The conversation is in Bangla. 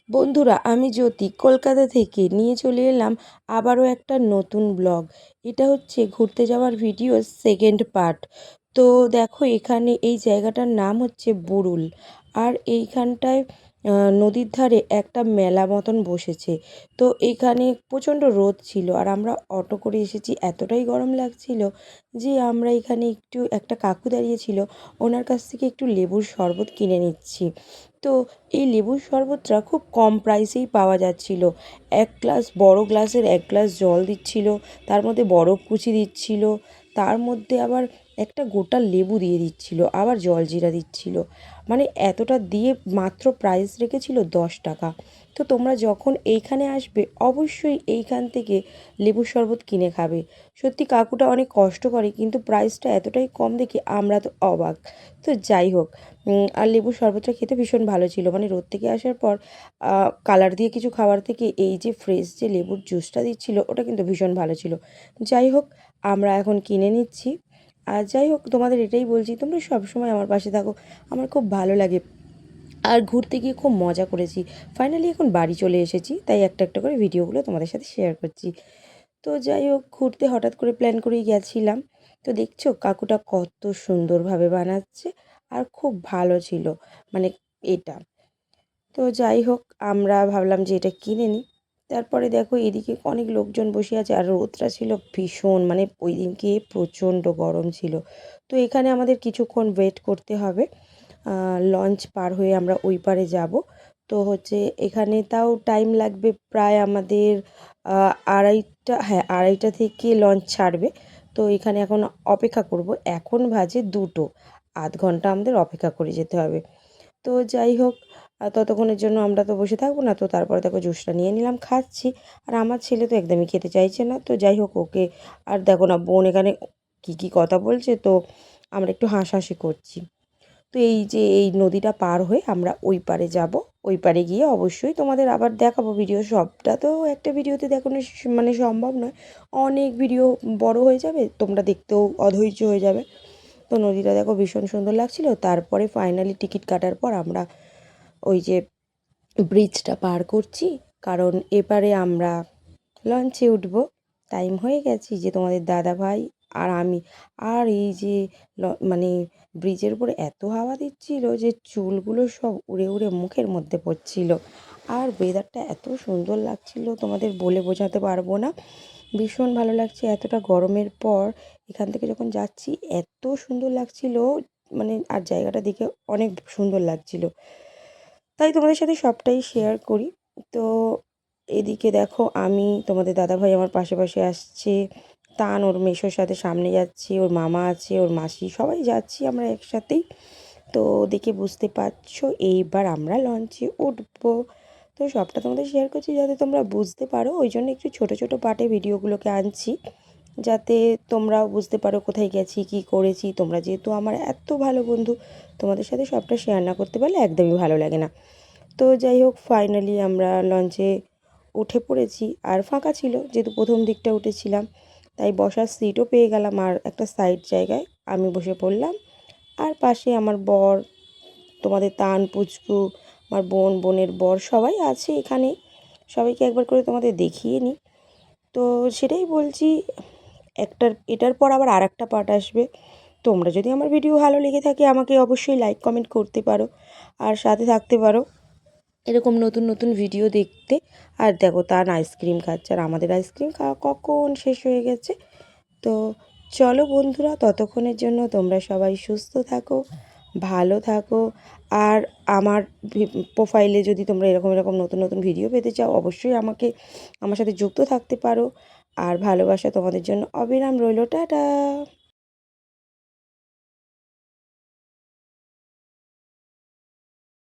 বন্ধুরা, আমি জ্যোতি কলকাতা থেকে নিয়ে চলে এলাম আবারও একটা নতুন ব্লগ। এটা হচ্ছে ঘুরতে যাওয়ার ভিডিও সেকেন্ড পার্ট। তো দেখো, এখানে এই জায়গাটার নাম হচ্ছে বুরুল। আর এইখানটায় নদীর ধারে একটা মেলা মতন বসেছে। তো এইখানে প্রচণ্ড রোদ ছিল, আর আমরা অটো করে এসেছি। এতটাই গরম লাগছিল যে আমরা এখানে একটু, একটা কাকু দাঁড়িয়েছিল, ওনার কাছ থেকে একটু লেবুর শরবত কিনে নিচ্ছি। তো এই লেবুর শরবতটা খুব কম প্রাইসেই পাওয়া যাচ্ছিল। এক গ্লাস, বড় গ্লাসের এক গ্লাস জল দিচ্ছিল, তার মধ্যে বরফ কুচি দিচ্ছিল, তার মধ্যে আবার একটা গোটা লেবু দিয়ে দিচ্ছিল, আবার জলজিরা দিচ্ছিল। মানে এতটা দিয়ে মাত্র প্রাইস রেখেছিল 10 টাকা। তো তোমরা যখন এইখানে আসবে অবশ্যই এইখান থেকে লেবুর শরবত কিনে খাবে। সত্যি কাকুটা অনেক কষ্ট করে, কিন্তু প্রাইসটা এতটাই কম দেখে আমরা তো অবাক। তো যাই হোক, আর লেবুর শরবতটা খেতে ভীষণ ভালো ছিল। মানে রোদ থেকে আসার পর কালার দিয়ে কিছু খাবার থেকে এই যে ফ্রেশ যে লেবুর জুসটা দিচ্ছিল, ওটা কিন্তু ভীষণ ভালো ছিল। যাই হোক, আমরা এখন কিনে নিচ্ছি। আর যাই হোক, তোমাদের এটাই বলছি, তোমরা সবসময় আমার পাশে থাকো, আমার খুব ভালো লাগে। আর ঘুরতে গিয়ে খুব মজা করেছি। ফাইনালি এখন বাড়ি চলে এসেছি, তাই একটা একটা করে ভিডিওগুলো তোমাদের সাথে শেয়ার করছি। তো যাই হোক, ঘুরতে হঠাৎ করে প্ল্যান করেই গেছিলাম। তো দেখছো কাকুটা কত সুন্দরভাবে বানাচ্ছে, আর খুব ভালো ছিল মানে এটা। তো যাই হোক, আমরা ভাবলাম যে এটা কিনে নিই। তারপরে দেখো, এদিকে অনেক লোকজন বসে আছে, আর রোদটা ছিল ভীষণ, মানে ওই দিনকে প্রচণ্ড গরম ছিল। তো এখানে আমাদের কিছুক্ষণ ওয়েট করতে হবে। লঞ্চ পার হয়ে আমরা ওই পারে যাব। তো হচ্ছে এখানে তাও টাইম লাগবে প্রায় আমাদের আড়াইটা, হ্যাঁ 2:30 থেকে লঞ্চ ছাড়বে। তো এখানে এখন অপেক্ষা করব। এখন বাজে 2টো, আধ ঘন্টা আমাদের অপেক্ষা করে যেতে হবে। তো যাই হোক, ততক্ষণের জন্য আমরা তো বসে থাকবো না। তো তারপরে দেখো জুসটা নিয়ে নিলাম, খাচ্ছি। আর আমার ছেলে তো একদমই খেতে চাইছে না। তো যাই হোক, ওকে আর দেখো না, বোন এখানে কী কী কথা বলছে, তো আমরা একটু হাসাহাসি করছি। তো এই যে এই নদীটা পার হয়ে আমরা ওই পারে যাব। ওই পারে গিয়ে অবশ্যই তোমাদের আবার দেখাবো ভিডিও। সবটা তো একটা ভিডিওতে দেখানো মানে সম্ভব নয়। অনেক ভিডিও বড় হয়ে যাবে, তোমরা দেখতেও অধৈর্য হয়ে যাবে। তো নদীটা দেখো ভীষণ সুন্দর লাগছিল। তারপরে ফাইনালি টিকিট কাটার পর আমরা ওই যে ব্রিজটা পার করছি, কারণ এপারে আমরা লঞ্চে উঠবো। টাইম হয়ে গেছে যে তোমাদের দাদা ভাই আর আমি। আর এই যে মানে ব্রিজের উপরে এত হাওয়া দিচ্ছিল যে চুলগুলো সব উড়ে উড়ে মুখের মধ্যে পড়ছিল। আর ওয়েদারটা এত সুন্দর লাগছিল, তোমাদের বলে বোঝাতে পারবো না। ভীষণ ভালো লাগছে এতটা গরমের পর। এখান থেকে যখন যাচ্ছি এত সুন্দর লাগছিল, মানে আর জায়গাটা দেখে অনেক সুন্দর লাগছিল, তাই তোমাদের সাথে সবটাই শেয়ার করি। তো এদিকে দেখো, আমি, তোমাদের দাদাভাই আমার পাশে পাশে আসছে, তান ওর মেসোর সাথে সামনে যাচ্ছি, ওর মামা আছে, ওর মাসি, সবাই যাচ্ছি আমরা একসাথেই। তো দেখে বুঝতে পারছো এইবার আমরা লঞ্চে উঠবো। তো সবটা তোমাদের শেয়ার করছি যাতে তোমরা বুঝতে পারো, ওই জন্য একটু ছোটো ছোটো পার্টে ভিডিওগুলোকে আনছি, যাতে তোমরাও বুঝতে পারো কোথায় গেছি, কী করেছি। তোমরা যেহেতু আমার এত ভালো বন্ধু, তোমাদের সাথে সবটা শেয়ার না করতে পারলে একদমই ভালো লাগে না। তো যাই হোক, ফাইনালি আমরা লঞ্চে উঠে পড়েছি। আর ফাঁকা ছিল, যেহেতু প্রথম দিকটা উঠেছিলাম, তাই বসার সিটও পেয়ে গেলাম। আর একটা সাইড জায়গায় আমি বসে পড়লাম, আর পাশে আমার বর, তোমাদের তান, পুচকু, আমার বোন, বোনের বর, সবাই আছে এখানে। সবাইকে একবার করে তোমাদের দেখিয়ে নিই। তো সেটাই বলছি, এটার পর আবার আর একটা পার্ট আসবে। তোমরা যদি আমার ভিডিও ভালো লেগে থাকে আমাকে অবশ্যই লাইক কমেন্ট করতে পারো, আর সাথে থাকতে পারো এরকম নতুন নতুন ভিডিও দেখতে। আর দেখো, তার আইসক্রিম খাচ্ছে, আর আমাদের আইসক্রিম খাওয়া কখন শেষ হয়ে গেছে। তো চলো বন্ধুরা, ততক্ষণের জন্য তোমরা সবাই সুস্থ থাকো, ভালো থাকো। আর আমার প্রোফাইলে যদি তোমরা এরকম এরকম নতুন নতুন ভিডিও পেতে চাও, অবশ্যই আমার সাথে যুক্ত থাকতে পারো। আর ভালোবাসা তোমাদের জন্য অবিরাম রইল। টাটা।